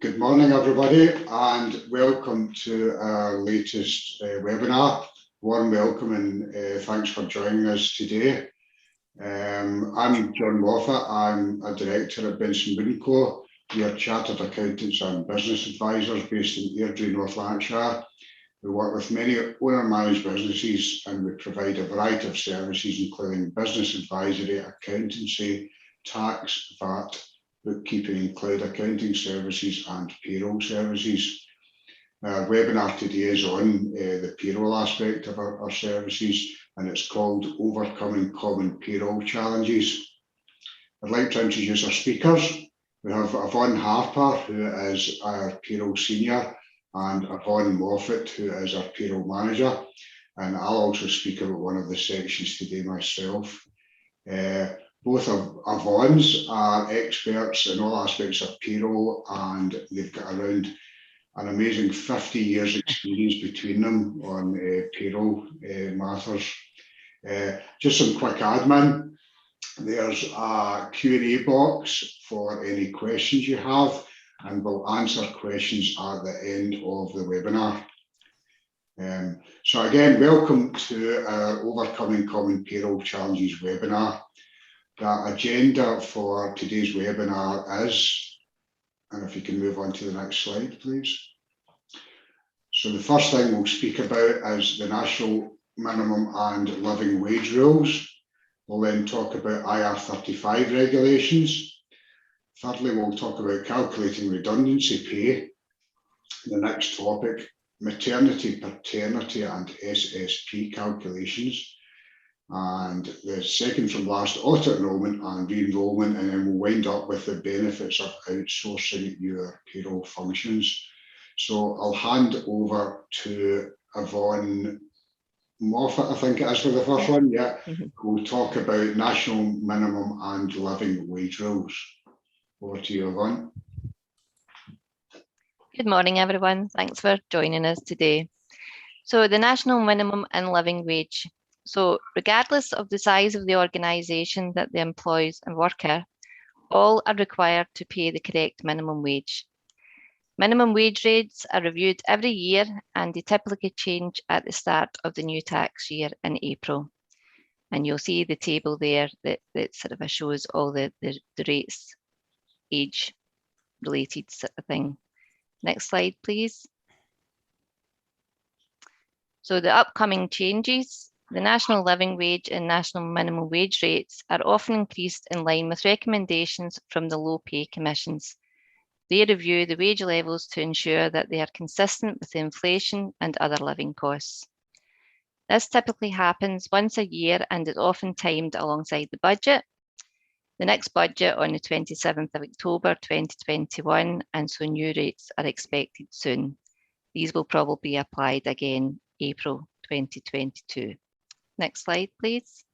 Good morning, everybody, and welcome to our latest webinar. Warm welcome and thanks for joining us today. I'm John Moffat. I'm a director at Benson Wood & Co. We are chartered accountants and business advisors based in Airdrie, North Lanarkshire. We work with many owner-managed businesses and we provide a variety of services, including business advisory, accountancy, tax, VAT, bookkeeping and cloud accounting services and payroll services. Our webinar today is on the payroll aspect of our services, and it's called Overcoming Common Payroll Challenges. I'd like to introduce our speakers. We have Yvonne Harper, who is our payroll senior, and Yvonne Moffat, who is our payroll manager. And I'll also speak about one of the sections today myself. Both of Yvonne's are experts in all aspects of payroll, and they've got around an amazing 50 years experience between them on payroll matters. Just some quick admin. There's a Q&A box for any questions you have, and we'll answer questions at the end of the webinar. So again, welcome to our Overcoming Common Payroll Challenges webinar. The agenda for today's webinar is, and if you can move on to the next slide, please. So the first thing we'll speak about is the National Minimum and Living Wage Rules. We'll then talk about IR35 regulations. Thirdly, we'll talk about calculating redundancy pay. The next topic, maternity, paternity and SSP calculations. And the second from last, auto-enrolment and re-enrolment, and then we'll wind up with the benefits of outsourcing your payroll functions. So I'll hand over to Yvonne Moffat, I think it is for the first one, yeah. We'll talk about national minimum and living wage rules. Over to you, Yvonne. Good morning, everyone. Thanks for joining us today. So the national minimum and living wage. So regardless of the size of the organisation that they employs a worker, all are required to pay the correct minimum wage. Minimum wage rates are reviewed every year and they typically change at the start of the new tax year in April. And you'll see the table there that sort of shows all the rates, age related sort of thing. Next slide, please. So the upcoming changes. The national living wage and national minimum wage rates are often increased in line with recommendations from the low pay commissions. They review the wage levels to ensure that they are consistent with inflation and other living costs. This typically happens once a year and is often timed alongside the budget. The next budget on the 27th of October 2021, and so new rates are expected soon. These will probably be applied again April 2022. Next slide, please.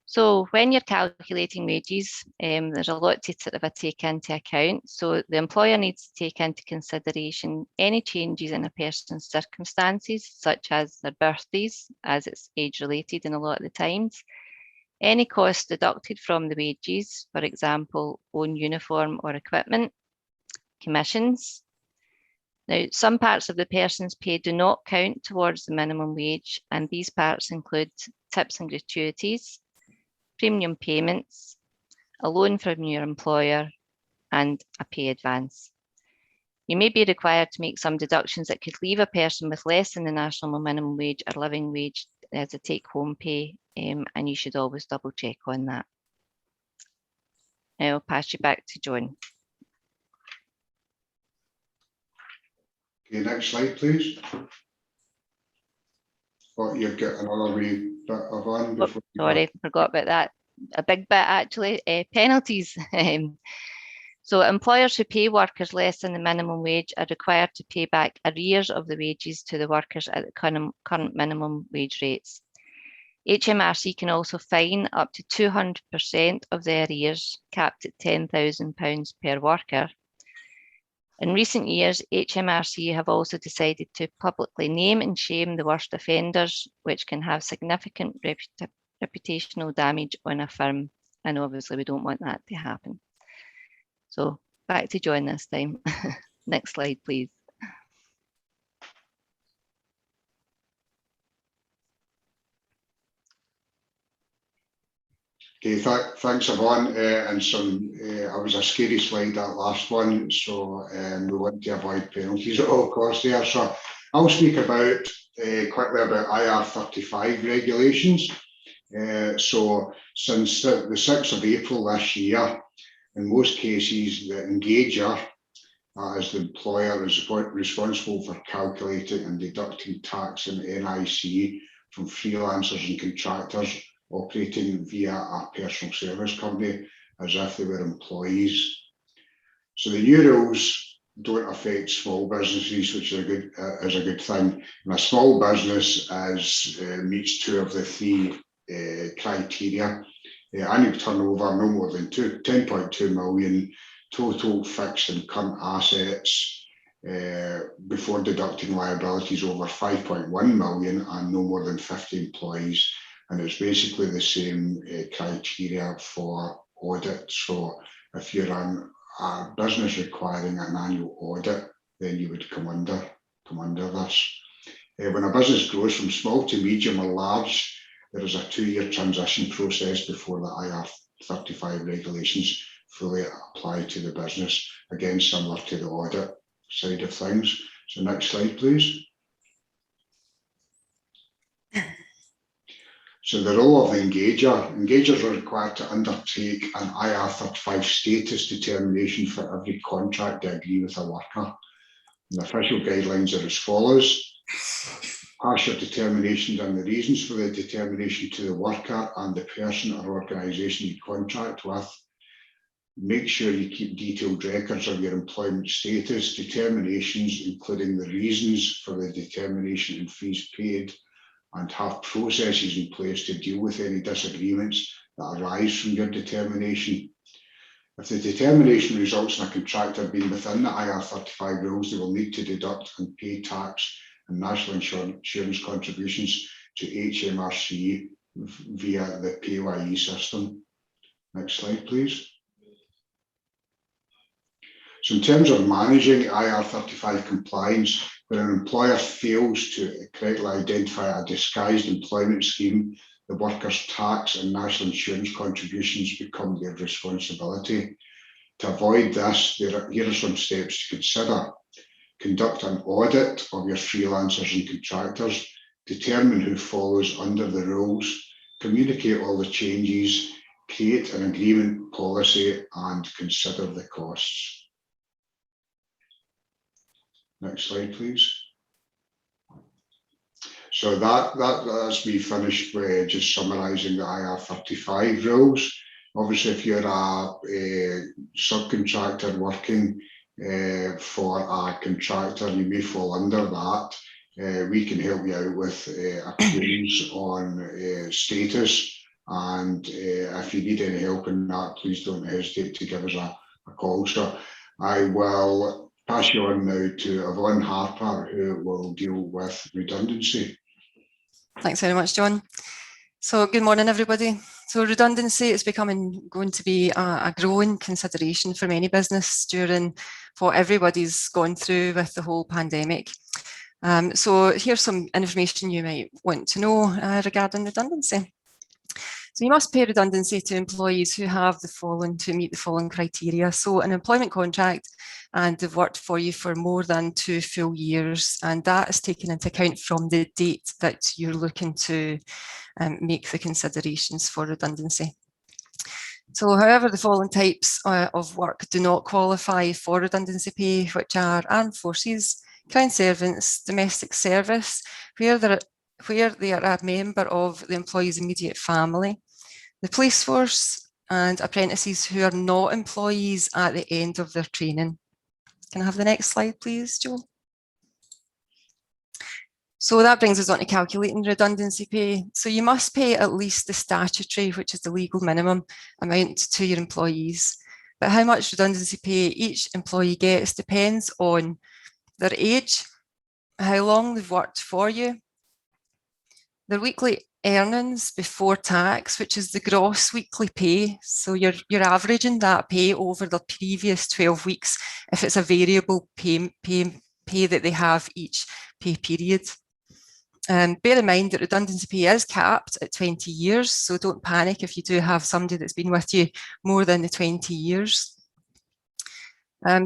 So when you're calculating wages, there's a lot to sort of take into account. So the employer needs to take into consideration any changes in a person's circumstances, such as their birthdays, as it's age related in a lot of the times. Any costs deducted from the wages, for example, own uniform or equipment, commissions. Now, some parts of the person's pay do not count towards the minimum wage, and these parts include tips and gratuities, premium payments, a loan from your employer, and a pay advance. You may be required to make some deductions that could leave a person with less than the national minimum wage or living wage as a take-home pay, and you should always double check on that. Now I'll pass you back to John. Okay, next slide, please. Oh, you've got another wee bit of on before. Sorry, forgot about that. A big bit actually. Penalties. So employers who pay workers less than the minimum wage are required to pay back arrears of the wages to the workers at the current minimum wage rates. HMRC can also fine up to 200% of the arrears, capped at £10,000 per worker. In recent years, HMRC have also decided to publicly name and shame the worst offenders, which can have significant reputational damage on a firm. And obviously we don't want that to happen. So Back to John this time. Next slide, please. Okay, thanks Yvonne. And I was a scary slide, that last one, so we want to avoid penalties at all costs there. So I'll speak about quickly about IR35 regulations. So since the 6th of April this year, in most cases, the engager, as the employer, is responsible for calculating and deducting tax and NIC from freelancers and contractors operating via a personal service company as if they were employees. So the new rules don't affect small businesses, which is a good thing. And a small business meets 2 of the 3 criteria. Annual turnover no more than 10.2 million, total fixed and current assets before deducting liabilities over 5.1 million, and no more than 50 employees. And it's basically the same criteria for audit. So if you're a business requiring an annual audit, then you would come under this. When a business grows from small to medium or large, there is a 2-year transition process before the IR35 regulations fully apply to the business, again similar to the audit side of things. So next slide, please. So the role of the engagers are required to undertake an IR35 status determination for every contract they agree with a worker. And the official guidelines are as follows. Pass your determination and the reasons for the determination to the worker and the person or organisation you contract with. Make sure you keep detailed records of your employment status, determinations, including the reasons for the determination and fees paid, and have processes in place to deal with any disagreements that arise from your determination. If the determination results in a contractor being within the IR35 rules, they will need to deduct and pay tax and national insurance contributions to HMRC via the PAYE system. Next slide, please. So in terms of managing IR35 compliance, when an employer fails to correctly identify a disguised employment scheme, the worker's tax and national insurance contributions become their responsibility. To avoid this, here are some steps to consider. Conduct an audit of your freelancers and contractors, determine who follows under the rules, communicate all the changes, create an agreement policy, and consider the costs. Next slide, please. So that's me finished with just summarising the IR35 rules. Obviously, if you're a subcontractor working for a contractor, you may fall under that. We can help you out with appeals on status, and if you need any help in that, please don't hesitate to give us a call. So I will pass you on now to Yvonne Harper, who will deal with redundancy. Thanks very much, John. So good morning, everybody. So redundancy is going to be a growing consideration for many business during what everybody's gone through with the whole pandemic. So here's some information you might want to know regarding redundancy. So you must pay redundancy to employees who have to meet the following criteria. So an employment contract, and they've worked for you for more than 2 full years, and that is taken into account from the date that you're looking to make the considerations for redundancy. So however, the following types of work do not qualify for redundancy pay, which are armed forces, crown servants, domestic service, where they are a member of the employee's immediate family, the police force, and apprentices who are not employees at the end of their training. Can I have the next slide, please, Joe? So that brings us on to calculating redundancy pay. So you must pay at least the statutory, which is the legal minimum amount, to your employees. But how much redundancy pay each employee gets depends on their age, how long they've worked for you, their weekly earnings before tax, which is the gross weekly pay. So you're averaging that pay over the previous 12 weeks if it's a variable pay that they have each pay period. Bear in mind that redundancy pay is capped at 20 years, so don't panic if you do have somebody that's been with you more than the 20 years.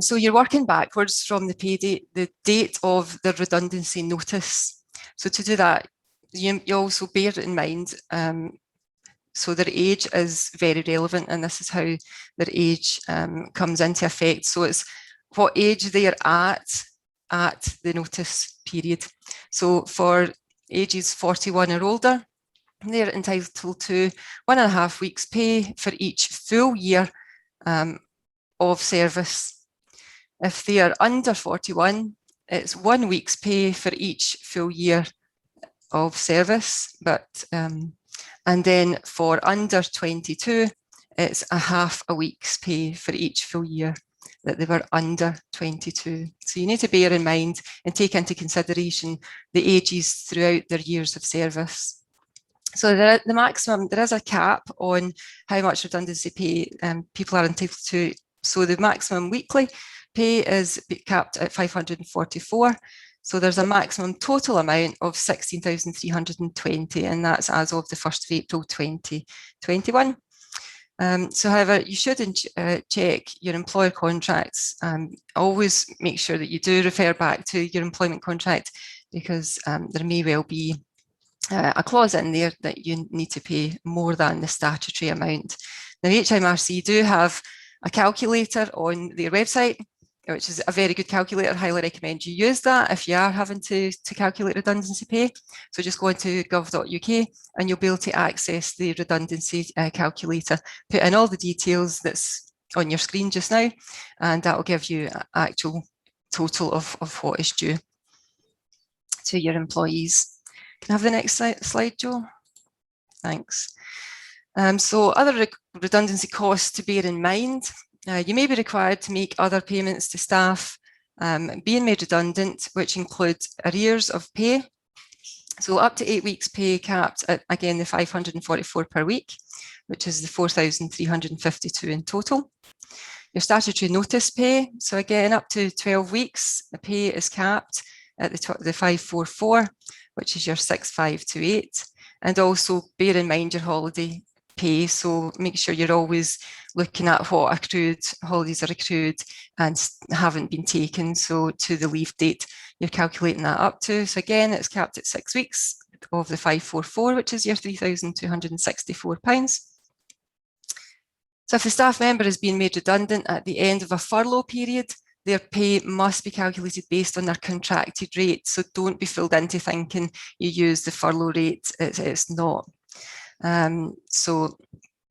So you're working backwards from the pay date, the date of the redundancy notice. So to do that, you also bear it in mind. So their age is very relevant, and this is how their age comes into effect. So it's what age they are at the notice period. So for ages 41 or older, they're entitled to 1.5 weeks pay for each full year of service. If they are under 41, it's 1 week's pay for each full year of service, and then for under 22, it's 1/2 week's pay for each full year that they were under 22. So you need to bear in mind and take into consideration the ages throughout their years of service. So there is a cap on how much redundancy pay people are entitled to. So the maximum weekly pay is capped at 544. So there's a maximum total amount of 16,320, and that's as of the 1st of April 2021. So however, you should check your employer contracts. Always make sure that you do refer back to your employment contract, because there may well be a clause in there that you need to pay more than the statutory amount. Now, HMRC do have a calculator on their website, which is a very good calculator. I highly recommend you use that if you are having to calculate redundancy pay. So just go into gov.uk and you'll be able to access the redundancy calculator, put in all the details that's on your screen just now, and that will give you an actual total of what is due to your employees. Can I have the next slide, Joe? Thanks. So other redundancy costs to bear in mind. You may be required to make other payments to staff being made redundant, which include arrears of pay. So up to 8 weeks pay capped at, again, the 544 per week, which is the 4,352 in total. Your statutory notice pay, so again, up to 12 weeks, the pay is capped at the 544, which is your 6,528. And also bear in mind your holiday pay, so make sure you're always looking at what accrued holidays are accrued and haven't been taken. So to the leave date, you're calculating that up to. So again, it's capped at 6 weeks of the 544, which is your £3,264. So if the staff member has been made redundant at the end of a furlough period, their pay must be calculated based on their contracted rate. So don't be fooled into thinking you use the furlough rate. It's not. So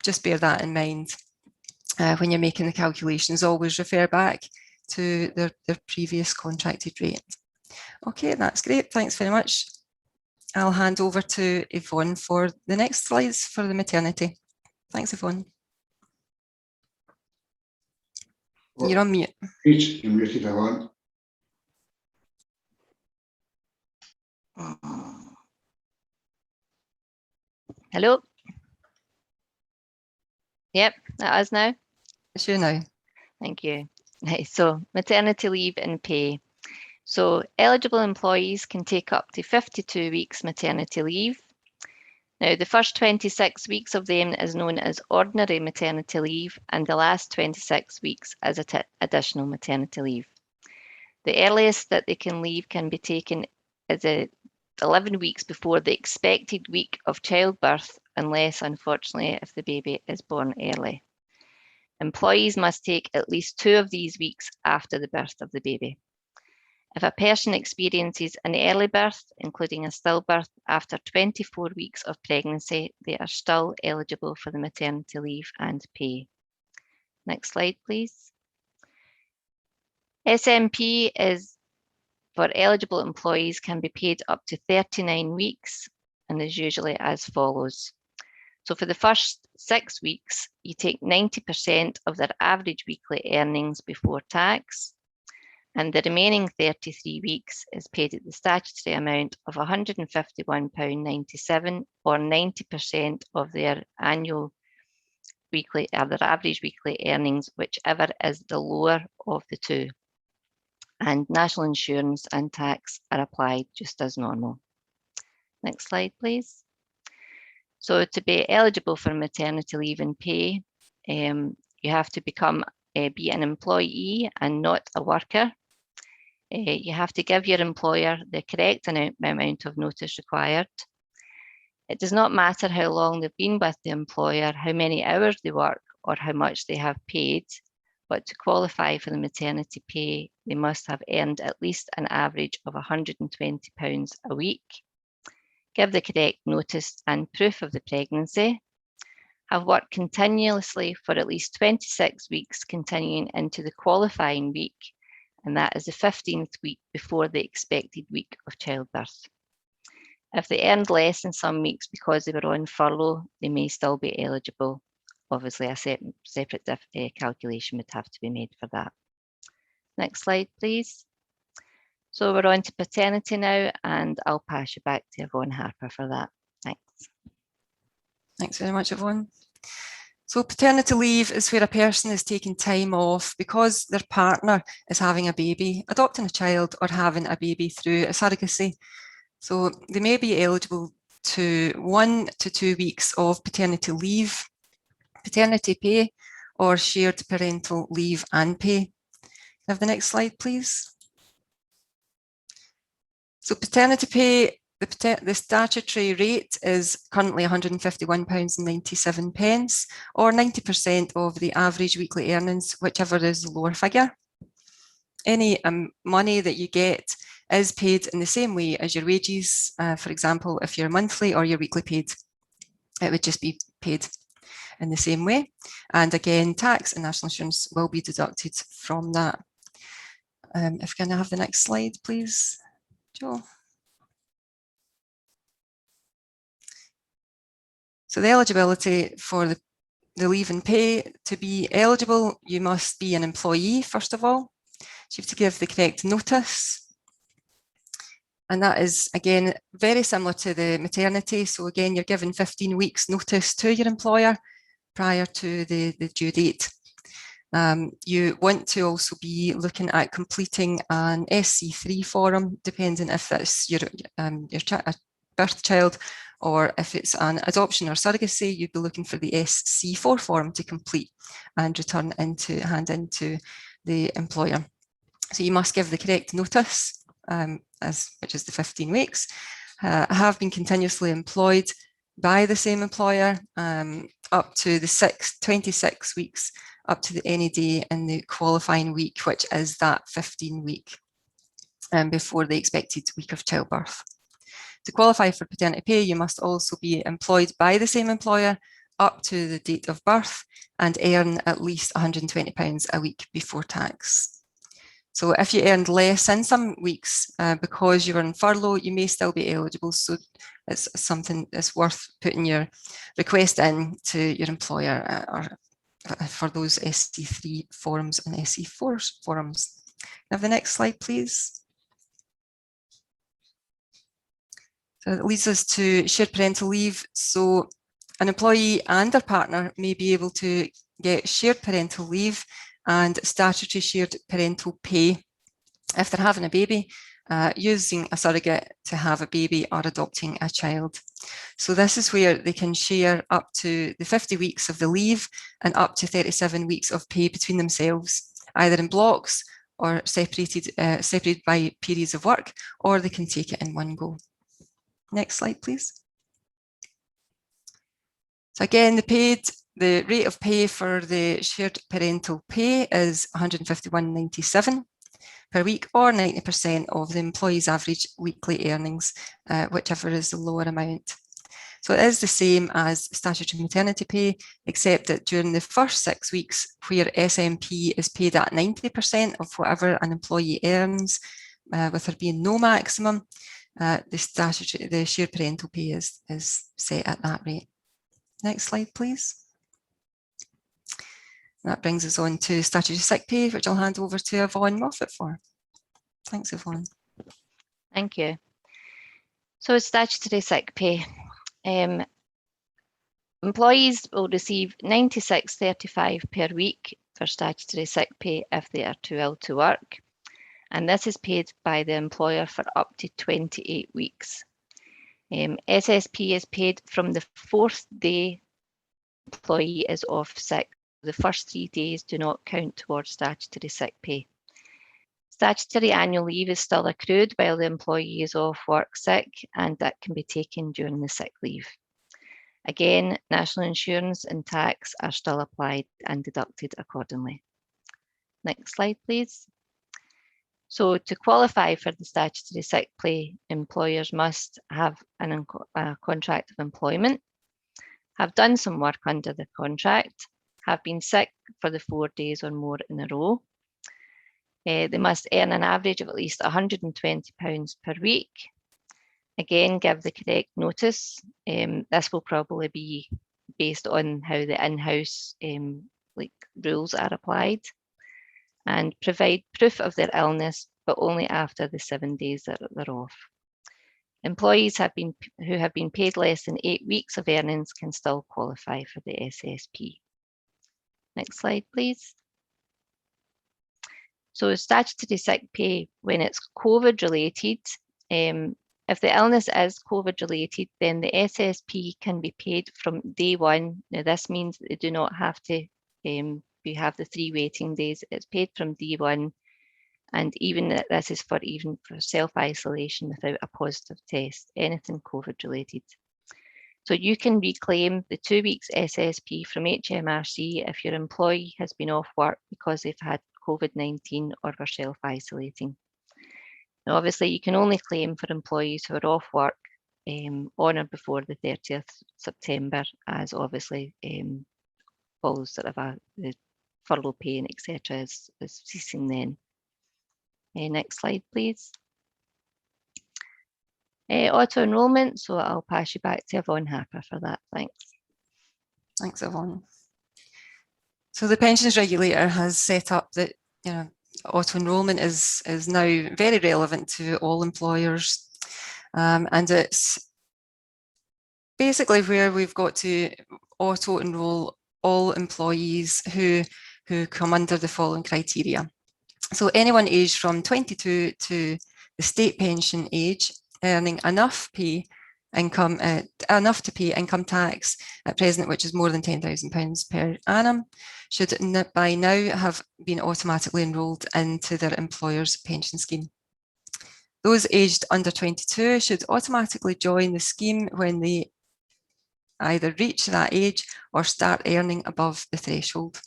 just bear that in mind when you're making the calculations. Always refer back to their previous contracted rate. Okay, that's great. Thanks very much. I'll hand over to Yvonne for the next slides for the maternity. Thanks, Yvonne. Well, you're on mute. You're muted, Yvonne. Hello. Yep, that is now. It's you now. Thank you. So maternity leave and pay. So eligible employees can take up to 52 weeks maternity leave. Now, the first 26 weeks of them is known as ordinary maternity leave, and the last 26 weeks as additional maternity leave. The earliest that they can leave can be taken as 11 weeks before the expected week of childbirth, unless, unfortunately, if the baby is born early. Employees must take at least 2 of these weeks after the birth of the baby. If a person experiences an early birth, including a stillbirth, after 24 weeks of pregnancy, they are still eligible for the maternity leave and pay. Next slide, please. SMP is for eligible employees can be paid up to 39 weeks and is usually as follows. So for the first 6 weeks, you take 90% of their average weekly earnings before tax. and the remaining 33 weeks is paid at the statutory amount of £151.97 or 90% of their annual weekly or their average weekly earnings, whichever is the lower of the two. And national insurance and tax are applied just as normal. Next slide, please. So to be eligible for maternity leave and pay, you have to be an employee and not a worker. You have to give your employer the correct amount of notice required. It does not matter how long they've been with the employer, how many hours they work, or how much they have paid, but to qualify for the maternity pay, they must have earned at least an average of £120 a week, give the correct notice and proof of the pregnancy, have worked continuously for at least 26 weeks continuing into the qualifying week, and that is the 15th week before the expected week of childbirth. If they earned less in some weeks because they were on furlough, they may still be eligible. Obviously, a separate calculation would have to be made for that. Next slide, please. So we're on to paternity now, and I'll pass you back to Yvonne Harper for that. Thanks. Thanks very much, Yvonne. So paternity leave is where a person is taking time off because their partner is having a baby, adopting a child, or having a baby through a surrogacy. So they may be eligible to 1 to 2 weeks of paternity leave, paternity pay, or shared parental leave and pay. Have the next slide, please. So paternity pay, the statutory rate is currently £151.97 or 90% of the average weekly earnings, whichever is the lower figure. Any money that you get is paid in the same way as your wages. For example, if you're monthly or you're weekly paid, it would just be paid in the same way. And again, tax and national insurance will be deducted from that. If you can have the next slide, please, Joe. So the eligibility for the leave and pay, to be eligible, you must be an employee, first of all. So you have to give the correct notice. And that is, again, very similar to the maternity. So again, you're given 15 weeks notice to your employer prior to the due date. You want to also be looking at completing an SC3 form, depending if that's your birth child, or if it's an adoption or surrogacy, you'd be looking for the SC4 form to complete and hand into the employer. So you must give the correct notice, which is the 15 weeks, have been continuously employed by the same employer up to the 26 weeks, up to any day in the qualifying week, which is that 15 week before the expected week of childbirth. To qualify for paternity pay, you must also be employed by the same employer up to the date of birth and earn at least £120 a week before tax. So if you earned less in some weeks because you were on furlough, you may still be eligible. So it's something that's worth putting your request in to your employer or for those SC3 forms and SC4 forms. Have the next slide, please. So that leads us to shared parental leave. So an employee and their partner may be able to get shared parental leave and statutory shared parental pay if they're having a baby, using a surrogate to have a baby or adopting a child. So this is where they can share up to the 50 weeks of the leave and up to 37 weeks of pay between themselves, either in blocks or separated by periods of work, or they can take it in one go. Next slide, please. So again, the rate of pay for the shared parental pay is £151.97 per week, or 90% of the employee's average weekly earnings, whichever is the lower amount. So it is the same as statutory maternity pay, except that during the first 6 weeks, where SMP is paid at 90% of whatever an employee earns, with there being no maximum, the shared parental pay is set at that rate. Next slide, please. That brings us on to statutory sick pay, which I'll hand over to Yvonne Moffat for. Thanks, Yvonne. Thank you. So statutory sick pay. Employees will receive £96.35 per week for statutory sick pay if they are too ill to work. And this is paid by the employer for up to 28 weeks. SSP is paid from the 4th day employee is off sick. The first 3 days do not count towards statutory sick pay. Statutory annual leave is still accrued while the employee is off work sick, and that can be taken during the sick leave. Again, national insurance and tax are still applied and deducted accordingly. Next slide, please. So to qualify for the statutory sick pay, employers must have a contract of employment, have done some work under the contract, have been sick for the 4 days or more in a row. They must earn an average of at least £120 per week. Again, give the correct notice. This will probably be based on how the in-house rules are applied, and provide proof of their illness, but only after the 7 days that they're off. Employees who have been paid less than 8 weeks of earnings can still qualify for the SSP. Next slide, please. So statutory sick pay, when it's COVID related, if the illness is COVID related, then the SSP can be paid from day one. Now this means that they do not have to have the 3 waiting days. It's paid from day one, and this is for self-isolation without a positive test, anything COVID related. So you can reclaim the 2 weeks SSP from HMRC if your employee has been off work because they've had COVID-19 or were self-isolating. Now, obviously, you can only claim for employees who are off work on or before the 30th September, as obviously follows sort of the furlough pay and etc. is ceasing then. Next slide, please. Auto-enrolment, so I'll pass you back to Yvonne Harper for that. Thanks. Thanks, Yvonne. So the pensions regulator has set up that auto-enrolment is now very relevant to all employers, and it's basically where we've got to auto-enroll all employees who come under the following criteria. So anyone aged from 22 to the state pension age, earning enough to pay income tax at present, which is more than £10,000 per annum, should by now have been automatically enrolled into their employer's pension scheme. Those aged under 22 should automatically join the scheme when they either reach that age or start earning above the threshold.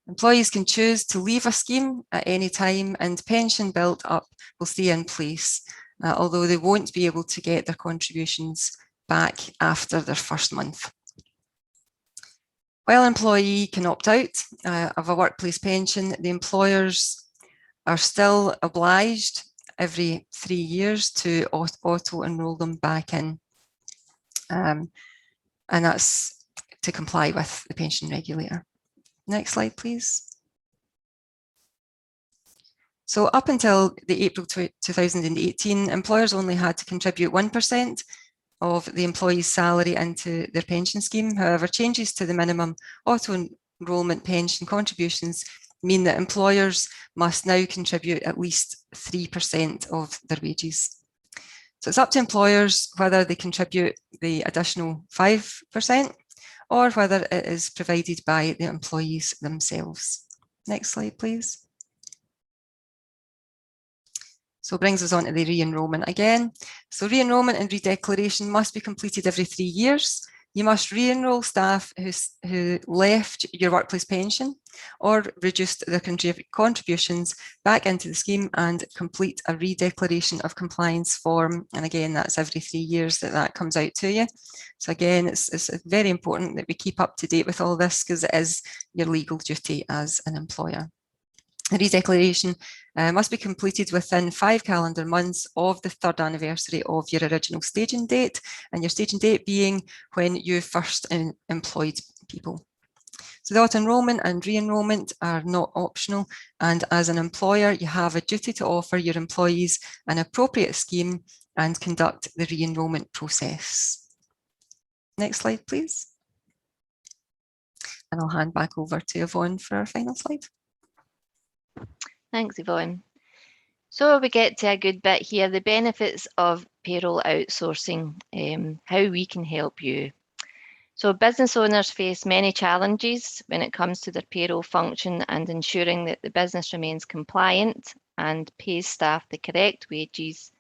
Employees can choose to leave a scheme at any time, and pension built up will stay in place, although they won't be able to get their contributions back after their first month. While an employee can opt out of a workplace pension, the employers are still obliged every 3 years to auto-enrol them back in, and that's to comply with the pension regulator. Next slide, please. So up until the April 2018, employers only had to contribute 1% of the employee's salary into their pension scheme. However, changes to the minimum auto-enrolment pension contributions mean that employers must now contribute at least 3% of their wages. So it's up to employers whether they contribute the additional 5% or whether it is provided by the employees themselves. Next slide, please. So it brings us on to the re-enrolment again. So re-enrolment and redeclaration must be completed every 3 years. You must re-enroll staff who left your workplace pension or reduced their contributions back into the scheme and complete a redeclaration of compliance form. And again, that's every 3 years that comes out to you. So again, it's very important that we keep up to date with all this because it is your legal duty as an employer. The redeclaration must be completed within 5 calendar months of the 3rd anniversary of your original staging date, and your staging date being when you first employed people. So So the auto-enrolment and re-enrolment are not optional, and as an employer, you have a duty to offer your employees an appropriate scheme and conduct the re-enrolment process. Next slide, please. And I'll hand back over to Yvonne for our final slide. Thanks, Yvonne. So we get to a good bit here, the benefits of payroll outsourcing, how we can help you. So business owners face many challenges when it comes to their payroll function and ensuring that the business remains compliant and pays staff the correct wages,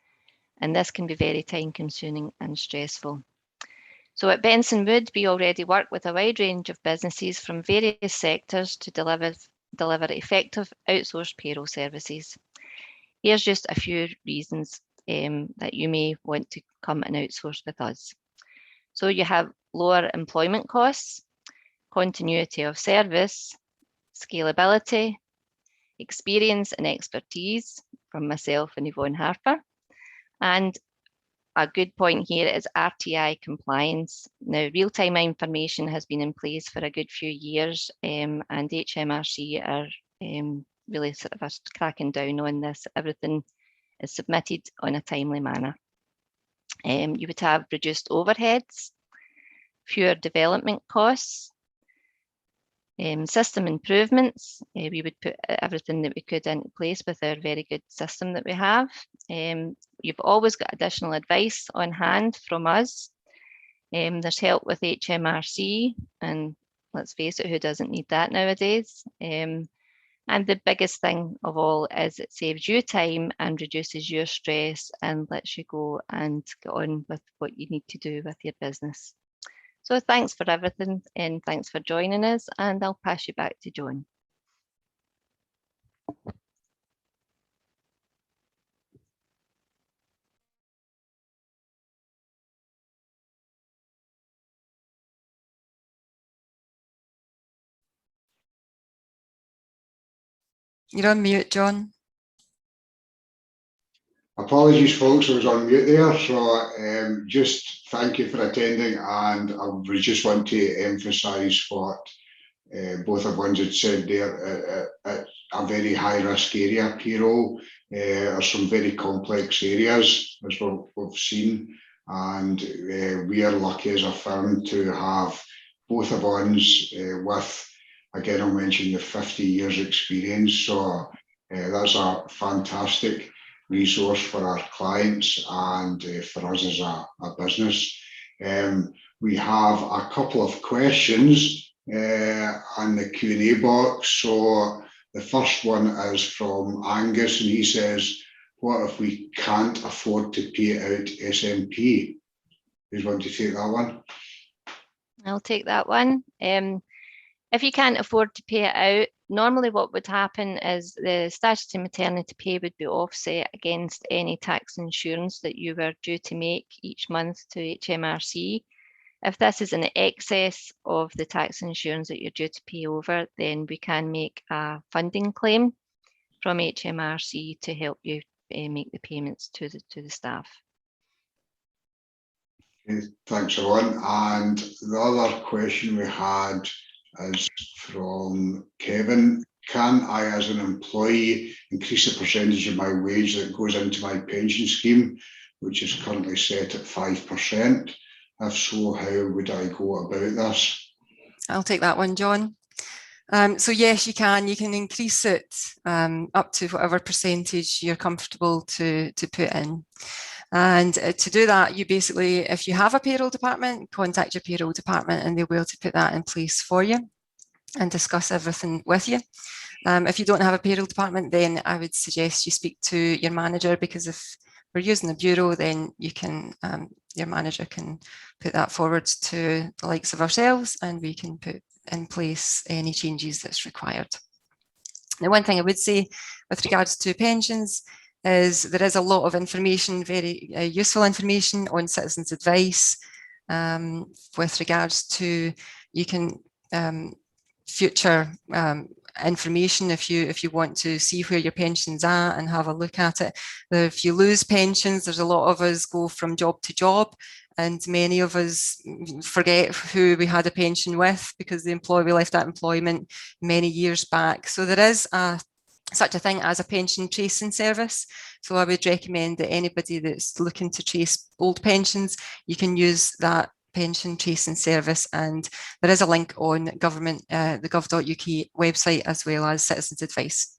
and this can be very time consuming and stressful. So at Benson Wood, we already work with a wide range of businesses from various sectors to deliver effective outsourced payroll services. Here's just a few reasons that you may want to come and outsource with us. So you have lower employment costs, continuity of service, scalability, experience and expertise from myself and Yvonne Harper. And a good point here is RTI compliance. Now, real-time information has been in place for a good few years, and HMRC are really sort of cracking down on this. Everything is submitted on a timely manner. You would have reduced overheads, fewer development costs, system improvements. We would put everything that we could into place with our very good system that we have. You've always got additional advice on hand from us. There's help with HMRC, and let's face it, who doesn't need that nowadays? And the biggest thing of all is it saves you time and reduces your stress and lets you go and get on with what you need to do with your business. So thanks for everything, and thanks for joining us, and I'll pass you back to John. You're on mute, John. Apologies, folks, I was on mute there. So just thank you for attending, and I just want to emphasise what both of ones had said there. A very high risk area, payroll, are some very complex areas, as we've seen, and we are lucky as a firm to have both of ones with, again, I'll mention the 50 years experience. So that's a fantastic resource for our clients and for us as a business. We have a couple of questions on the Q&A box. So the first one is from Angus, and he says, what if we can't afford to pay out SMP? Who's want to take that one? I'll take that one. If you can't afford to pay it out, normally what would happen is the statutory maternity pay would be offset against any tax insurance that you were due to make each month to HMRC. If this is in excess of the tax insurance that you're due to pay over, then we can make a funding claim from HMRC to help you make the payments to the staff. Okay, thanks, Yvonne. And the other question we had is from Kevin. Can I, as an employee, increase the percentage of my wage that goes into my pension scheme, which is currently set at 5%? If so, how would I go about this? I'll take that one, John. So yes, you can increase it up to whatever percentage you're comfortable to put in. And to do that, you basically, if you have a payroll department, contact your payroll department and they'll be able to put that in place for you and discuss everything with you. If you don't have a payroll department, then I would suggest you speak to your manager, because if we're using a bureau, then you can, your manager can put that forward to the likes of ourselves, and we can put in place any changes that's required. Now, one thing I would say with regards to pensions is there is a lot of information, very useful information on Citizens Advice with regards to, you can future information if you want to see where your pensions are and have a look at it. If you lose pensions, there's a lot of us go from job to job, and many of us forget who we had a pension with because we left that employment many years back. So there is such a thing as a pension tracing service. So I would recommend that anybody that's looking to trace old pensions, you can use that pension tracing service, and there is a link on the gov.uk website as well as Citizens Advice.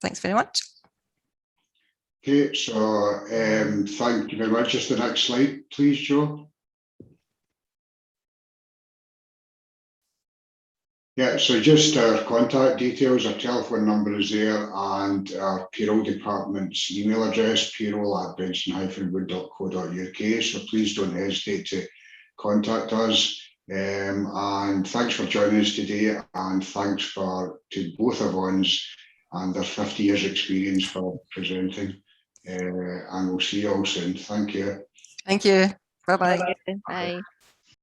Thanks very much. Okay, so thank you very much. Just the next slide, please, Jo. Yeah, so just our contact details, our telephone number is there, and our payroll department's email address, payroll@benson-wood.co.uk. So please don't hesitate to contact us. And thanks for joining us today, and thanks to both of us and their 50 years experience for presenting. And we'll see you all soon. Thank you. Thank you. Bye-bye. Bye.